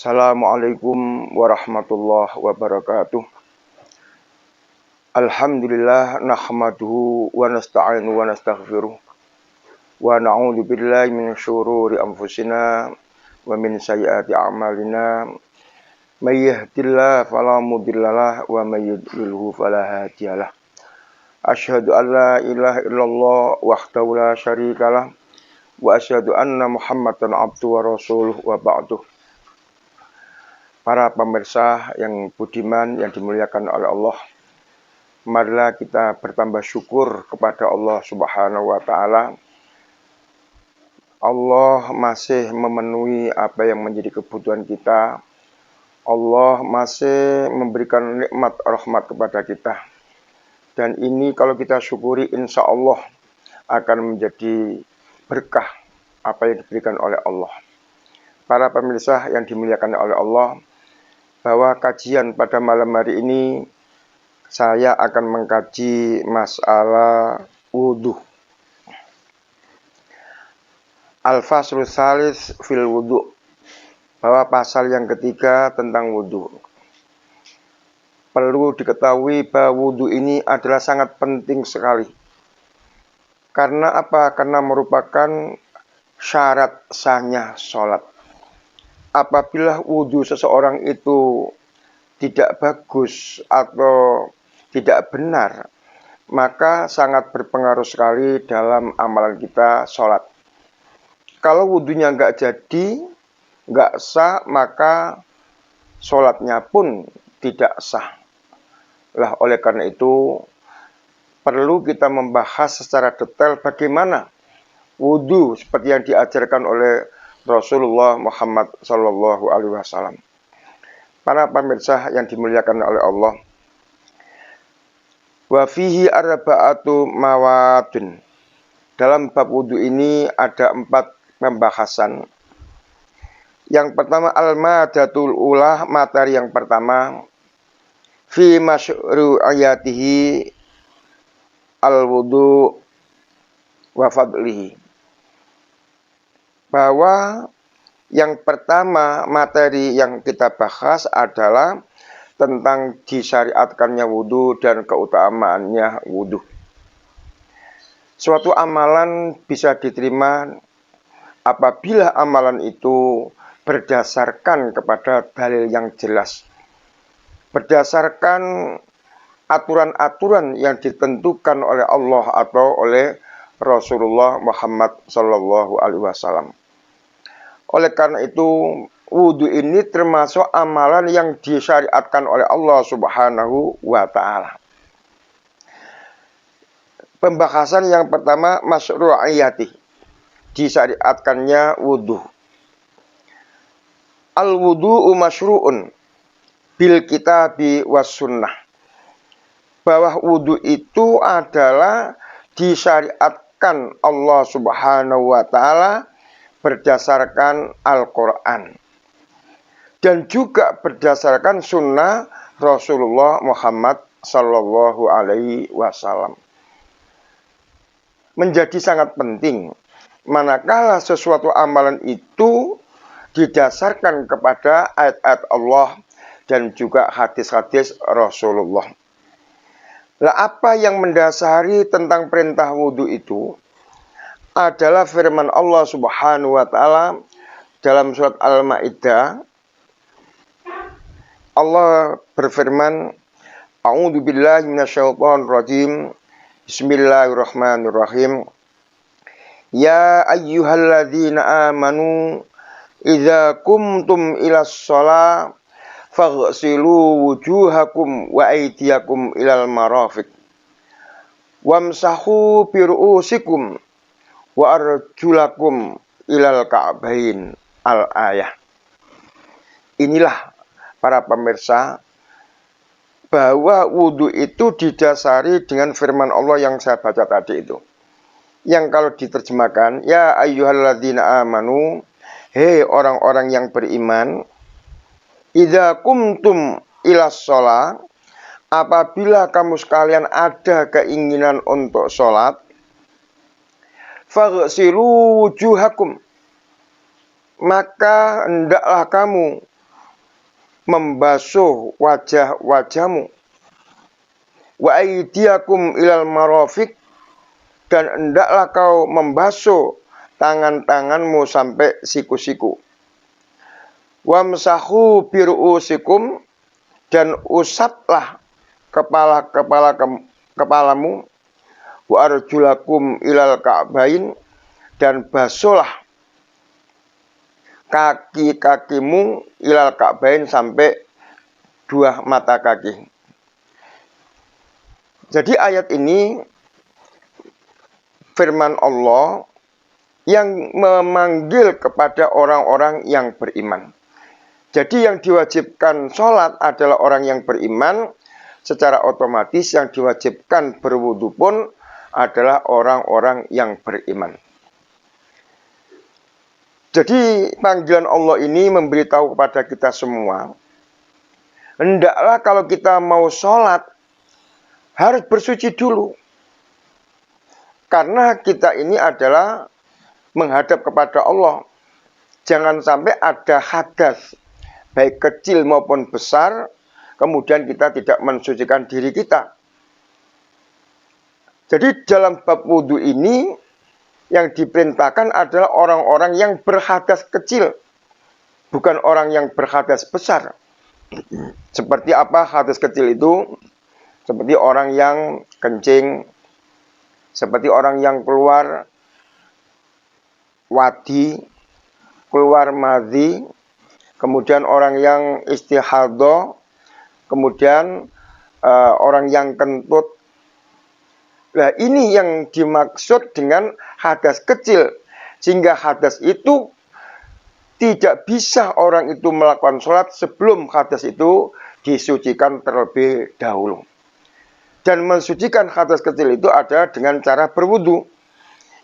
Assalamualaikum warahmatullahi wabarakatuh. Alhamdulillah nahmaduhu wa nasta'inu wa nastaghfiruh wa na'udzu billahi min syururi anfusina wa min sayyiati a'malina. May yahdihillahu fala mudhillalah wa may yudlilhu fala hadiyalah. Asyhadu an la ilaha illallah wahdahu la syarikalah wa asyhadu anna Muhammadan abduhu wa rasuluh wa ba'duh. Para pemirsa yang budiman yang dimuliakan oleh Allah, marilah kita bertambah syukur kepada Allah Subhanahu wa taala. Allah masih memenuhi apa yang menjadi kebutuhan kita. Allah masih memberikan nikmat rahmat kepada kita. Dan ini kalau kita syukuri, insya Allah akan menjadi berkah apa yang diberikan oleh Allah. Para pemirsa yang dimuliakan oleh Allah, bahwa kajian pada malam hari ini saya akan mengkaji masalah wudhu. Al-Faslus Tsalis fil wudhu, bahwa pasal yang ketiga tentang wudhu. Perlu diketahui bahwa wudhu ini adalah sangat penting sekali. Karena apa? Karena merupakan syarat sahnya sholat. Apabila wudhu seseorang itu tidak bagus atau tidak benar, maka sangat berpengaruh sekali dalam amalan kita sholat. Kalau wudhunya nggak jadi, nggak sah, maka sholatnya pun tidak sah. Lah, oleh karena itu perlu kita membahas secara detail bagaimana wudhu seperti yang diajarkan oleh Rasulullah Muhammad Sallallahu Alaihi Wasallam. Para pemirsa yang dimuliakan oleh Allah, wa fihi arba'atu mawadun. Dalam bab wudhu ini ada 4 pembahasan. Yang pertama al-madatul ulah, materi yang pertama, fi masyru'iyatihi al-wudhu wa fadlihi. Bahwa yang pertama materi yang kita bahas adalah tentang disyariatkannya wudhu dan keutamaannya wudhu. Suatu amalan bisa diterima apabila amalan itu berdasarkan kepada dalil yang jelas, berdasarkan aturan-aturan yang ditentukan oleh Allah atau oleh Rasulullah Muhammad Sallallahu Alaihi Wasallam. Oleh karena itu, wudhu ini termasuk amalan yang disyariatkan oleh Allah Subhanahu wa ta'ala. Pembahasan yang pertama, masyru'iyati, disyariatkannya wudhu. Al-wudhu'u masyru'un bil kitabi was sunnah. Bahwa wudhu itu adalah disyariatkan Allah Subhanahu wa ta'ala berdasarkan Al-Quran dan juga berdasarkan sunnah Rasulullah Muhammad Sallallahu Alaihi Wasallam. Menjadi sangat penting manakala sesuatu amalan itu didasarkan kepada ayat-ayat Allah dan juga hadis-hadis Rasulullah. Lah, apa yang mendasari tentang perintah wudhu itu adalah firman Allah Subhanahu wa ta'ala dalam surat Al-Maidah. Allah berfirman, A'udzu billahi minasyaitonir rajim. Bismillahirrahmanirrahim. Ya ayyuhalladzina amanu idza qumtum ilas shalah faghsilu wujuhakum wa aydiyakum ilal marafiq wamsahu bi ru'usikum wa arjulakum ilal ka'bain, al-ayah. Inilah para pemirsa bahwa wudhu itu didasari dengan firman Allah yang saya baca tadi itu. Yang kalau diterjemahkan, ya ayyuhalladzina amanu, hei orang-orang yang beriman, idza qumtum ilas shalah, apabila kamu sekalian ada keinginan untuk sholat, faghsilu wujuhakum, maka hendaklah kamu membasuh wajah-wajahmu, wa aydiyakum ilal marafiq, dan hendaklah kau membasuh tangan-tanganmu sampai siku-siku. Wamsahu biru'usikum, dan usaplah kepalamu, wa arjulakum ilal ka'bain, dan basuhlah kaki-kakimu ilal ka'bain, sampai dua mata kaki. Jadi ayat ini firman Allah yang memanggil kepada orang-orang yang beriman. Jadi yang diwajibkan sholat adalah orang yang beriman. Secara otomatis yang diwajibkan berwudu pun adalah orang-orang yang beriman. Jadi panggilan Allah ini memberitahu kepada kita semua, hendaklah kalau kita mau sholat harus bersuci dulu. Karena kita ini adalah menghadap kepada Allah. Jangan sampai ada hadas, baik kecil maupun besar, kemudian kita tidak mensucikan diri kita. Jadi dalam bab wudhu ini, yang diperintahkan adalah orang-orang yang berhadas kecil, bukan orang yang berhadas besar. Seperti apa hadas kecil itu? Seperti orang yang kencing, seperti orang yang keluar wadi, keluar madhi, kemudian orang yang istihadho, kemudian orang yang kentut. Nah, ini yang dimaksud dengan hadas kecil. Sehingga hadas itu tidak bisa orang itu melakukan sholat sebelum hadas itu disucikan terlebih dahulu. Dan mensucikan hadas kecil itu ada dengan cara berwudu.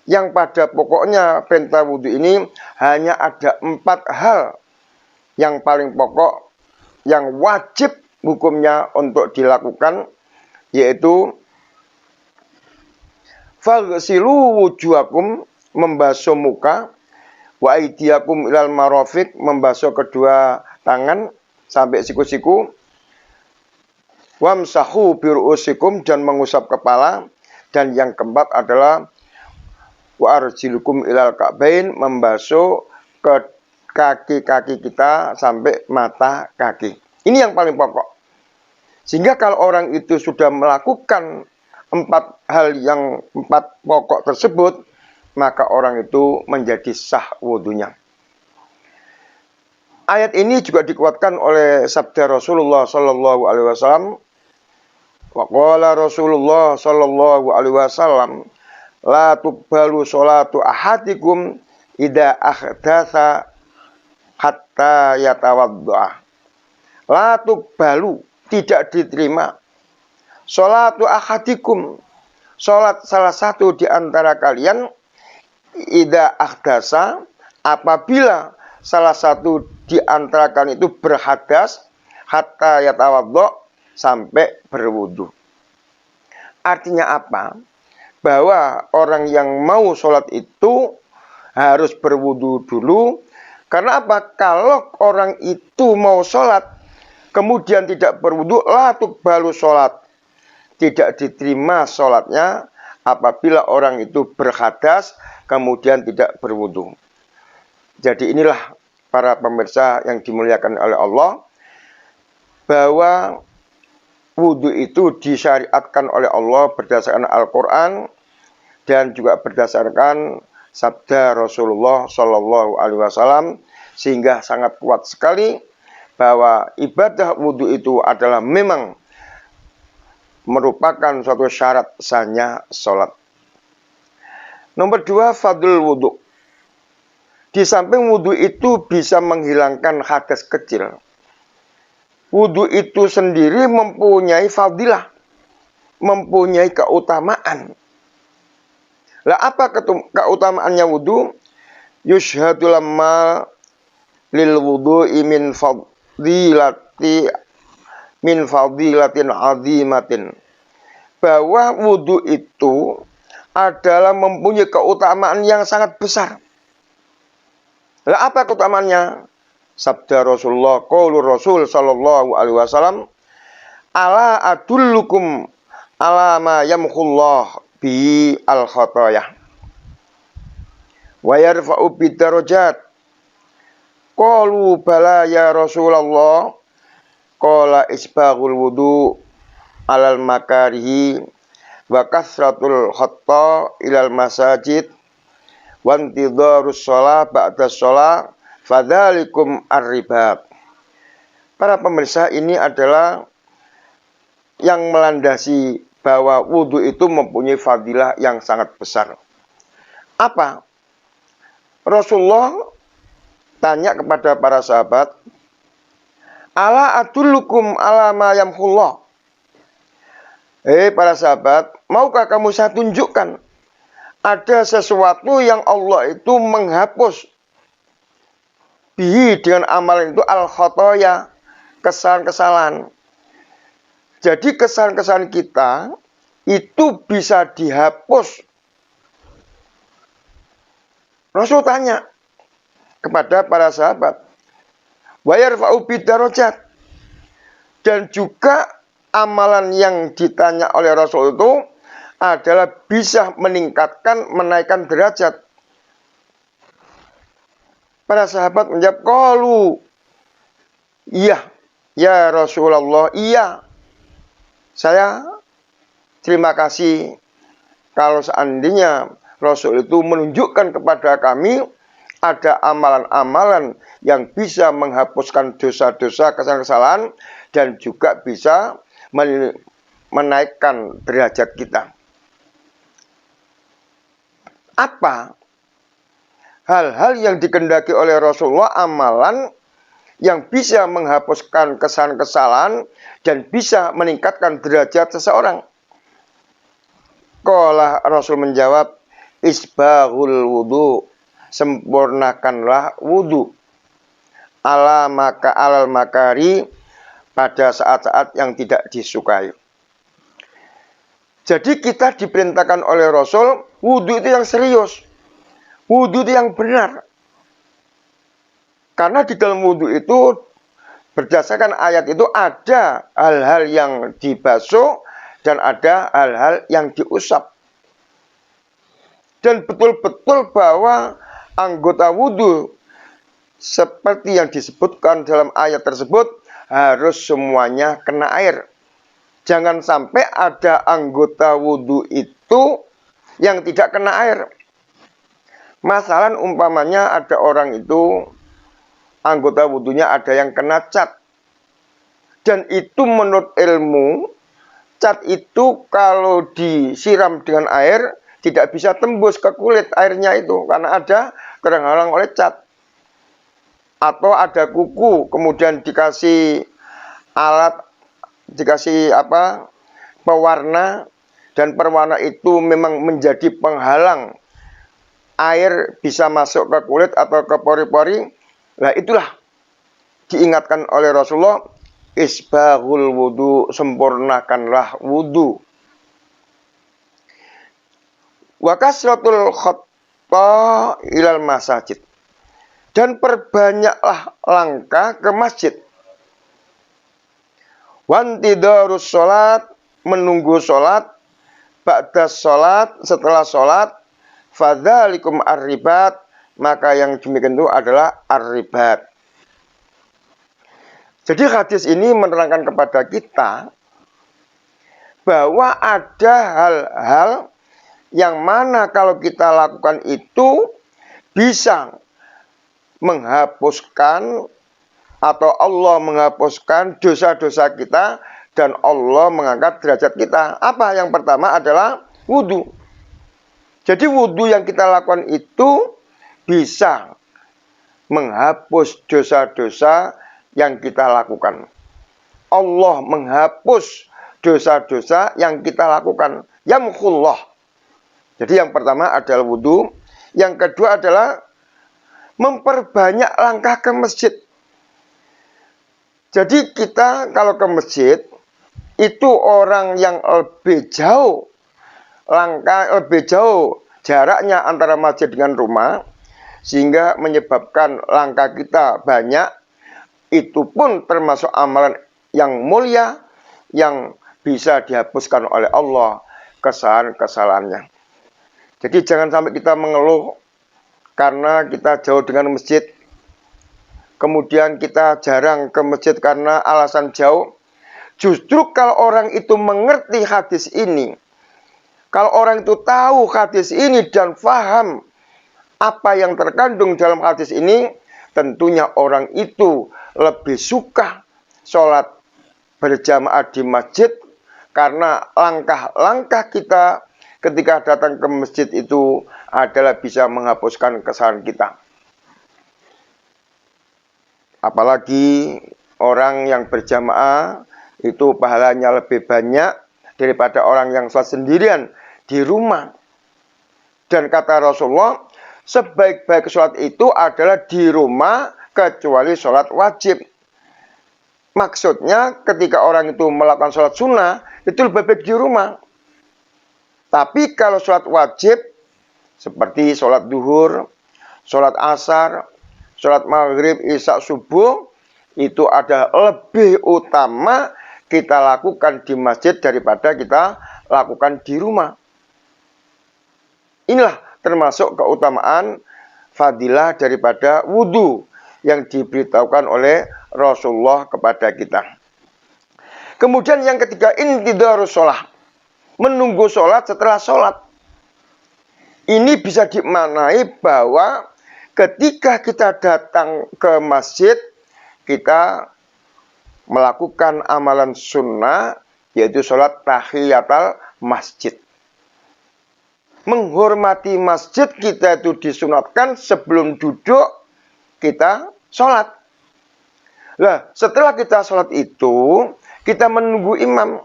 Yang pada pokoknya perintah wudu ini hanya ada 4 hal yang paling pokok, yang wajib hukumnya untuk dilakukan, yaitu faghsilu wujuhakum, membasuh muka, wa aydiyakum ilal marafiq, membasuh kedua tangan sampai siku-siku, wamsahu biru'usikum, dan mengusap kepala, dan yang keempat adalah wa arjilukum ilal ka'bain, membasuh ke kaki-kaki kita sampai mata kaki. Ini yang paling pokok. Sehingga kalau orang itu sudah melakukan 4 hal yang 4 pokok tersebut, maka orang itu menjadi sah wudunya. Ayat ini juga dikuatkan oleh sabda Rasulullah sallallahu alaihi wasallam. Wa qala Rasulullah sallallahu alaihi wasallam, la tuqbalu sholatu ahadikum idza ahdatsa hatta yatawaddaa. La tuqbalu, tidak diterima, sholatu ahadikum, sholat salah satu di antara kalian, idza ahdasa, apabila salah satu di antara kalian itu berhadas, hatta yatawadda, sampai berwudu. Artinya apa? Bahwa orang yang mau sholat itu harus berwudu dulu. Karena apa? Kalau orang itu mau sholat kemudian tidak berwudu, la tuqbalu sholat, tidak diterima sholatnya apabila orang itu berhadas kemudian tidak berwudu. Jadi inilah para pemirsa yang dimuliakan oleh Allah, bahwa wudu itu disyariatkan oleh Allah berdasarkan Al-Quran dan juga berdasarkan sabda Rasulullah Shallallahu Alaihi Wasallam, sehingga sangat kuat sekali bahwa ibadah wudu itu adalah memang merupakan suatu syarat sahnya sholat. Nomor 2, fadlul wudu. Di samping wudu itu bisa menghilangkan hadas kecil, wudu itu sendiri mempunyai fadilah, mempunyai keutamaan. Lah apa keutamaannya wudu? Yushhadu lamma lil wudu'i min fadilatin azimatin. Bahwa wudu itu adalah mempunyai keutamaan yang sangat besar. Lah apa keutamaannya? Sabda Rasulullah, qaulur Rasul sallallahu alaihi wasallam, ala adullukum ala ma yamkhullah bi al khotoyah wa yarfa'u bidarajat. Qalu bala ya Rasulullah, qala isbaghul wudu alal makarihi wa kasratul khatta ilal masajid wa intidharus shalah ba'da shalah fadzalikum ar-ribat. Para pemirsa, ini adalah yang melandasi bahwa wudhu itu mempunyai fadilah yang sangat besar. Apa? Rasulullah tanya kepada para sahabat, ala adullukum ala ma yamkhullah. Para sahabat, maukah kamu saya tunjukkan ada sesuatu yang Allah itu menghapus bihi dengan amalan itu al khotoya, kesalahan-kesalahan. Jadi kesalahan-kesalahan kita itu bisa dihapus. Rasul tanya kepada para sahabat, wa yarfa'u bidarajat, dan juga amalan yang ditanya oleh Rasul itu adalah bisa meningkatkan, menaikkan derajat. Para sahabat menjawab, qalu, iya, ya Rasulullah, iya. Saya terima kasih kalau seandainya Rasul itu menunjukkan kepada kami ada amalan-amalan yang bisa menghapuskan dosa-dosa, kesalahan-kesalahan, dan juga bisa menaikkan derajat kita. Apa hal-hal yang dikehendaki oleh Rasulullah, amalan yang bisa menghapuskan kesalahan-kesalahan dan bisa meningkatkan derajat seseorang? Qala, Rasul menjawab, isbaghul wudu, sempurnakanlah wudu, alal makari, pada saat-saat yang tidak disukai. Jadi kita diperintahkan oleh Rasul wudu itu yang serius, wudu itu yang benar. Karena di dalam wudu itu berdasarkan ayat itu ada hal-hal yang dibasuh dan ada hal-hal yang diusap. Dan betul-betul bahwa anggota wudu seperti yang disebutkan dalam ayat tersebut harus semuanya kena air. Jangan sampai ada anggota wudu itu yang tidak kena air. Masalah umpamanya ada orang itu anggota wudunya ada yang kena cat. Dan itu menurut ilmu, cat itu kalau disiram dengan air tidak bisa tembus ke kulit airnya itu karena ada terhalang oleh cat. Atau ada kuku kemudian dikasih alat, dikasih pewarna, dan perwarna itu memang menjadi penghalang air bisa masuk ke kulit atau ke pori-pori. Nah itulah diingatkan oleh Rasulullah, isbaghul wudu, sempurnakanlah wudu. Wa kasratul khatta ilal masajid, dan perbanyaklah langkah ke masjid. Wantidarus sholat, menunggu sholat, ba'da sholat, setelah sholat, fadzalikum ar-ribat, maka yang demikian itu adalah ar-ribat. Jadi hadis ini menerangkan kepada kita bahwa ada hal-hal yang mana kalau kita lakukan itu bisa menghapuskan atau Allah menghapuskan dosa-dosa kita dan Allah mengangkat derajat kita. Apa? Yang pertama adalah wudhu. Jadi wudhu yang kita lakukan itu bisa menghapus dosa-dosa yang kita lakukan. Allah menghapus dosa-dosa yang kita lakukan. Yamkhullah. Jadi yang pertama adalah wudhu. Yang kedua adalah memperbanyak langkah ke masjid. Jadi kita kalau ke masjid, itu orang yang lebih jauh, lebih jauh jaraknya antara masjid dengan rumah, sehingga menyebabkan langkah kita banyak, itu pun termasuk amalan yang mulia yang bisa dihapuskan oleh Allah kesalahan-kesalahannya. Jadi jangan sampai kita mengeluh karena kita jauh dengan masjid, kemudian kita jarang ke masjid karena alasan jauh. Justru kalau orang itu mengerti hadis ini, kalau orang itu tahu hadis ini dan paham apa yang terkandung dalam hadis ini, tentunya orang itu lebih suka sholat berjamaah di masjid, karena langkah-langkah kita ketika datang ke masjid itu adalah bisa menghapuskan kesalahan kita. Apalagi orang yang berjamaah itu pahalanya lebih banyak daripada orang yang sholat sendirian di rumah. Dan kata Rasulullah, sebaik-baik sholat itu adalah di rumah kecuali sholat wajib. Maksudnya ketika orang itu melakukan sholat sunnah itu lebih baik di rumah. Tapi kalau sholat wajib seperti sholat duhur, sholat asar, sholat maghrib, isya, subuh, itu ada lebih utama kita lakukan di masjid daripada kita lakukan di rumah. Inilah termasuk keutamaan fadilah daripada wudhu yang diberitahukan oleh Rasulullah kepada kita. Kemudian yang ketiga, intidharus sholat, menunggu sholat setelah sholat. Ini bisa dimaknai bahwa ketika kita datang ke masjid, kita melakukan amalan sunnah, yaitu sholat tahiyatul masjid. Menghormati masjid kita itu disunatkan sebelum duduk kita sholat. Nah, setelah kita sholat itu, kita menunggu imam.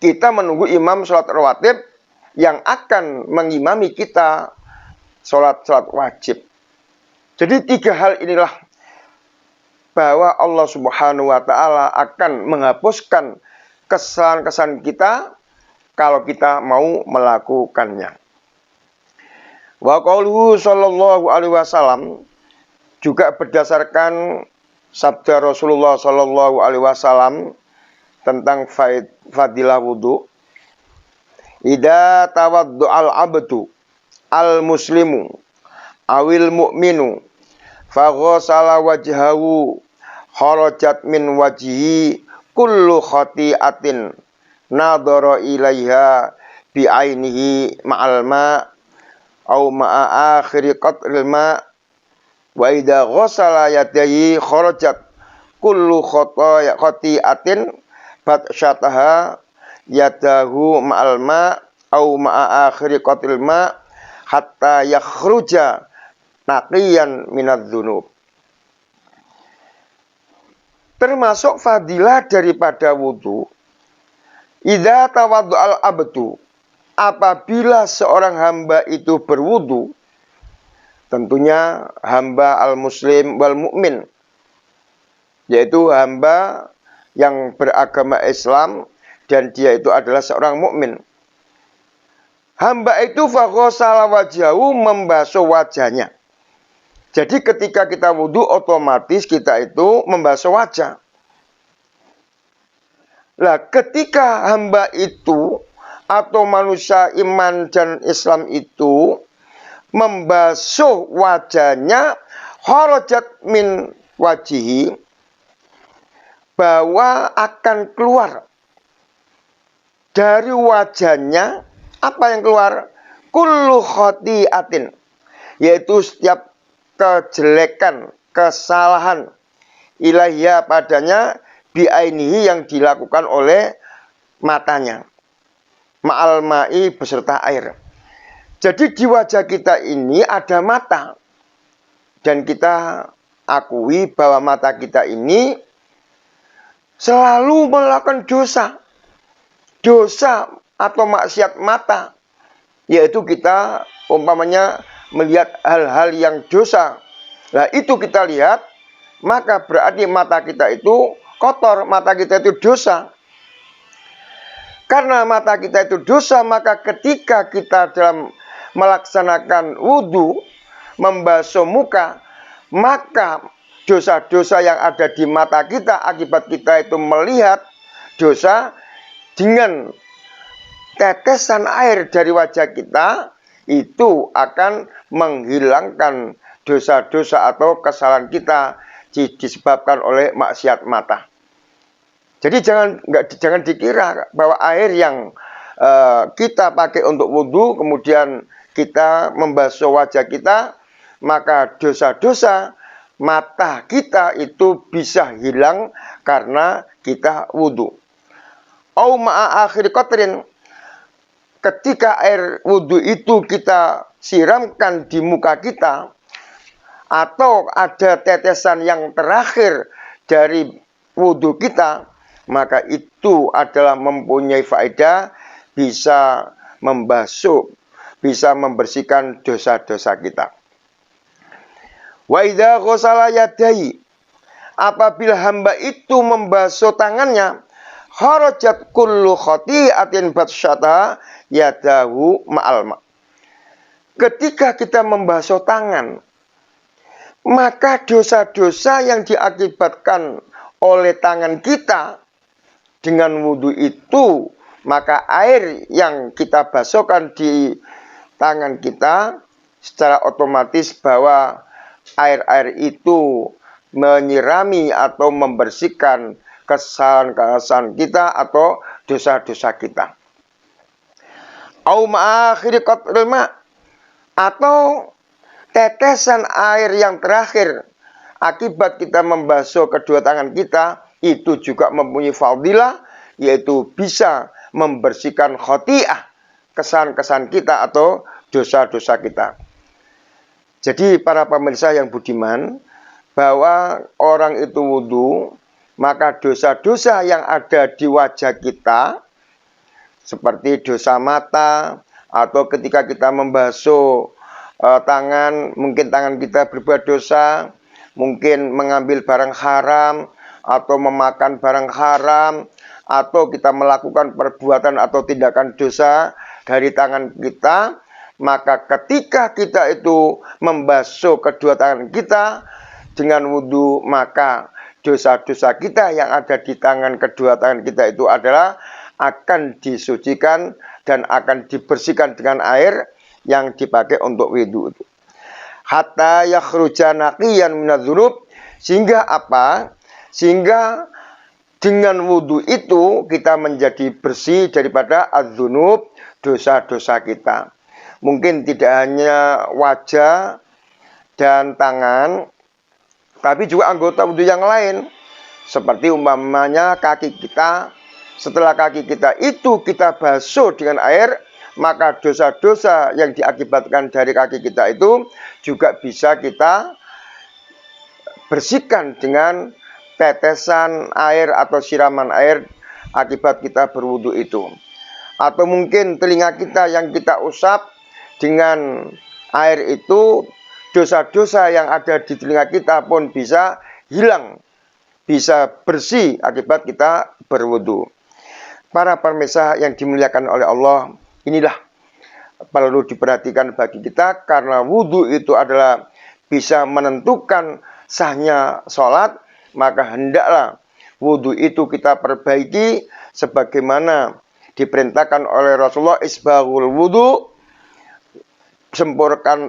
Kita menunggu imam sholat rawatib yang akan mengimami kita sholat-sholat wajib. Jadi 3 hal inilah bahwa Allah Subhanahu wa Ta'ala akan menghapuskan kesalahan-kesalahan kita kalau kita mau melakukannya. Wa qauluhu sallallahu alaihi wasallam, juga berdasarkan sabda Rasulullah sallallahu alaihi wasallam tentang fadilah wudu. Idza tawaddu'al abdu al muslimu awil mu'minu faghasala wajhahu kharajat min wajhi kullu khati'atin nadhara ilaiha bi ainihi ma'al ma au ma'a akhiri qatril ma wa idza ghasala yadayhi kharajat kullu khati'atin fatshataha yadahu ma'al ma au ma'a akhiri qatril ma hatta yakhruja naqiyan minadz dzunub. Termasuk fadilah daripada wudu, idza tawaddu'al abdu, apabila seorang hamba itu berwudu, tentunya hamba al-muslim wal mu'min, yaitu hamba yang beragama Islam dan dia itu adalah seorang mukmin. Hamba itu faghasala wajhahu, membasuh wajahnya. Jadi ketika kita wudu otomatis kita itu membasuh wajah. Nah, ketika hamba itu atau manusia iman dan Islam itu membasuh wajahnya, kharajat min wajihi, bahwa akan keluar dari wajahnya apa yang keluar? Kullu khati'atin, yaitu setiap kejelekan, kesalahan ilahiyah padanya, biainihi yang dilakukan oleh matanya, ma'al ma'i beserta air. Jadi di wajah kita ini ada mata, dan kita akui bahwa mata kita ini selalu melakukan dosa atau maksiat mata, yaitu kita umpamanya melihat hal-hal yang dosa. Nah, itu kita lihat, maka berarti mata kita itu kotor, mata kita itu dosa. Karena mata kita itu dosa, maka ketika kita dalam melaksanakan wudhu, membasuh muka, maka dosa-dosa yang ada di mata kita akibat kita itu melihat dosa, dengan tetesan air dari wajah kita itu akan menghilangkan dosa-dosa atau kesalahan kita disebabkan oleh maksiat mata. Jadi jangan dikira bahwa air yang kita pakai untuk wudhu kemudian kita membasuh wajah kita, maka dosa-dosa mata kita itu bisa hilang karena kita wudhu. Au ma'a akhir qatrin, ketika air wudhu itu kita siramkan di muka kita, atau ada tetesan yang terakhir dari wudhu kita, maka itu adalah mempunyai faedah, bisa membasuh, bisa membersihkan dosa-dosa kita. Wa idza ghasala yadayhi, apabila hamba itu membasuh tangannya, kharajat kullu khati'atin batsyata yadahu ma'al ma. Ketika kita membasuh tangan, maka dosa-dosa yang diakibatkan oleh tangan kita dengan wudhu itu, maka air yang kita basuhkan di tangan kita secara otomatis bahwa air-air itu menyirami atau membersihkan kesalahan-kesalahan kita atau dosa-dosa kita. Au ma'akhiri qatril ma', atau tetesan air yang terakhir akibat kita membasuh kedua tangan kita itu juga mempunyai fadilah, yaitu bisa membersihkan khoti'ah, kesalahan-kesalahan kita atau dosa-dosa kita. Jadi para pemirsa yang budiman, bahwa orang itu wudhu, maka dosa-dosa yang ada di wajah kita, seperti dosa mata, atau ketika kita membasuh tangan, mungkin tangan kita berbuat dosa, mungkin mengambil barang haram, atau memakan barang haram, atau kita melakukan perbuatan atau tindakan dosa dari tangan kita, maka ketika kita itu membasuh kedua tangan kita dengan wudhu, maka dosa-dosa kita yang ada di tangan kedua tangan kita itu adalah akan disucikan dan akan dibersihkan dengan air yang dipakai untuk wudhu itu. Hatta yakhruja naqiyan minadz-dzunub, sehingga apa? Sehingga dengan wudhu itu kita menjadi bersih daripada adz-dzunub, dosa-dosa kita. Mungkin tidak hanya wajah dan tangan, tapi juga anggota wudhu yang lain. Seperti umpamanya kaki kita, setelah kaki kita itu kita basuh dengan air, maka dosa-dosa yang diakibatkan dari kaki kita itu juga bisa kita bersihkan dengan tetesan air atau siraman air akibat kita berwudhu itu. Atau mungkin telinga kita yang kita usap dengan air itu, dosa-dosa yang ada di telinga kita pun bisa hilang, bisa bersih akibat kita berwudhu. Para pemirsa yang dimuliakan oleh Allah, inilah perlu diperhatikan bagi kita, karena wudhu itu adalah bisa menentukan sahnya sholat, maka hendaklah wudhu itu kita perbaiki sebagaimana diperintahkan oleh Rasulullah, isbaghul wudhu,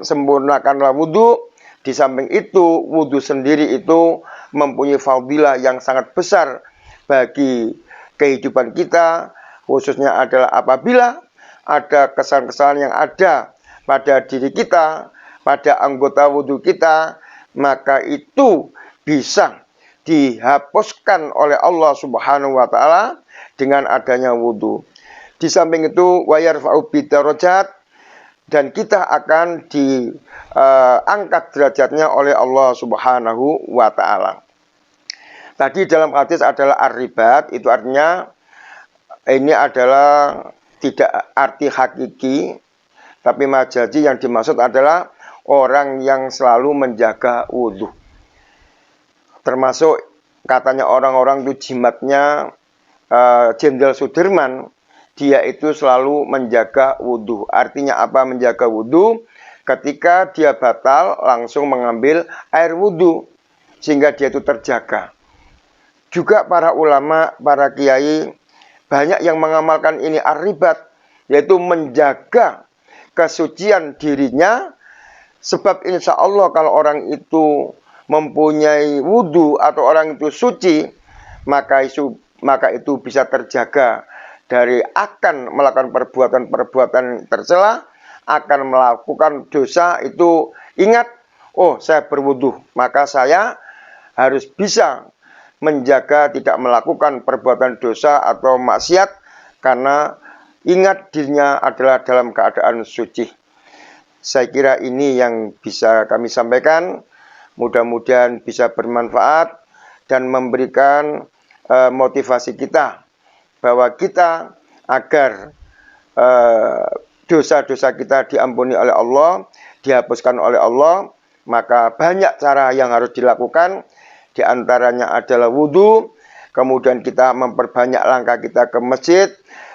sempurnakanlah wudhu. Di samping itu, wudhu sendiri itu mempunyai fadilah yang sangat besar bagi kehidupan kita, khususnya adalah apabila ada kesalahan-kesalahan yang ada pada diri kita, pada anggota wudhu kita, maka itu bisa dihapuskan oleh Allah Subhanahu wa Ta'ala dengan adanya wudhu. Di samping itu, wa yarfa'u bidarajat, dan kita akan diangkat derajatnya oleh Allah Subhanahu wa Ta'ala. Tadi dalam hadis adalah ar-ribat, itu artinya ini adalah tidak arti hakiki, tapi majazi. Yang dimaksud adalah orang yang selalu menjaga wudhu. Termasuk katanya orang-orang itu jimatnya Jenderal Sudirman, dia itu selalu menjaga wudhu. Artinya apa menjaga wudhu? Ketika dia batal langsung mengambil air wudhu. sehingga dia itu terjaga. Juga para ulama, para kiai banyak yang mengamalkan ini ar-ribat, yaitu menjaga kesucian dirinya. Sebab insya Allah kalau orang itu mempunyai wudhu atau orang itu suci, maka itu bisa terjaga dari akan melakukan perbuatan-perbuatan tercela, akan melakukan dosa. Itu ingat, oh saya berwudhu, maka saya harus bisa menjaga tidak melakukan perbuatan dosa atau maksiat, karena ingat dirinya adalah dalam keadaan suci. Saya kira ini yang bisa kami sampaikan. Mudah-mudahan bisa bermanfaat dan memberikan motivasi kita, bahwa kita agar dosa-dosa kita diampuni oleh Allah, dihapuskan oleh Allah. Maka banyak cara yang harus dilakukan. Di antaranya adalah wudhu, kemudian kita memperbanyak langkah kita ke masjid,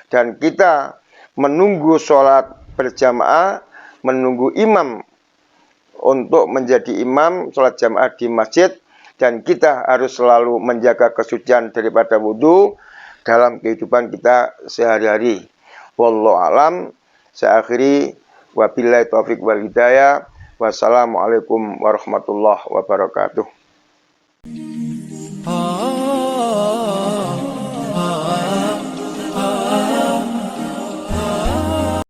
dan kita menunggu sholat berjamaah, menunggu imam untuk menjadi imam sholat jamaah di masjid. Dan kita harus selalu menjaga kesucian daripada wudhu dalam kehidupan kita sehari-hari. Wallahu alam. Saya akhiri, wabillahi taufiq wal hidayah. Wassalamualaikum warahmatullahi wabarakatuh.